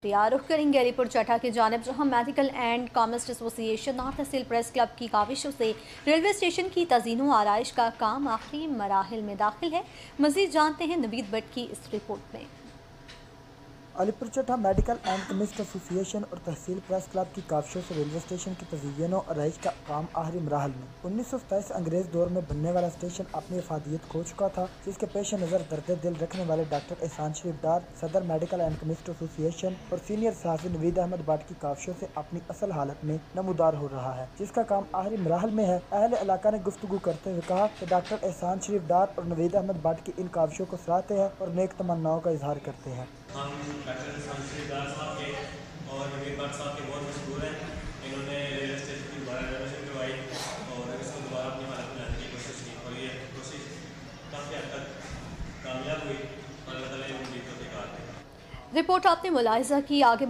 रुख करेंगे अलीपुर चट्टा की जानिब, जहां मेडिकल एंड कॉमर्स एसोसिएशन और तहसील प्रेस क्लब की काविशों से रेलवे स्टेशन की तज़ीनो आराइश का काम आखिरी मराहिल में दाखिल है। मज़ीद जानते हैं नवीद भट्ट की इस रिपोर्ट में। अलीपुर चट्टा मेडिकल एंड केमिस्ट एसोसिएशन और तहसील प्रेस क्लब की काविशों से रेलवे स्टेशन की तज़यीन और आराइश का काम आखिरी मराहल में। 1927 अंग्रेज दौर में बनने वाला स्टेशन अपनी अफादियत खो चुका था, जिसके पेश नज़र दर्द दिल रखने वाले डॉक्टर एहसान शरीफ डार, सदर मेडिकल एंड केमिस्ट एसोसिएशन और सीनियर सहाफ़ी नवीद अहमद भट्ट की काविशों से अपनी असल हालत में नमूदार हो रहा है, जिसका काम आखिरी मराहल में है। अहले इलाका ने गुफ्तगू करते हुए कहा कि डॉक्टर एहसान शरीफ डार और नवीद अहमद भट्ट की इन काविशों को सराहते हैं और नेक तमन्नाओं का इजहार करते हैं। हम डॉक्टर एहसान शरीफ डार साहब के और नवीद भट्ट साहब के बहुत मशहूर हैं। इन्होंने रेलवे स्टेशन की दोबारा रेनोवेशन करवाई और इसको दोबारा अपनी हालत में लाने की कोशिश की और ये कोशिश काफ़ी हद तक कामयाब हुई और अल्लाह ताला इन उम्मीदों के कार। रिपोर्ट आपने मुलाहिजा की। आगे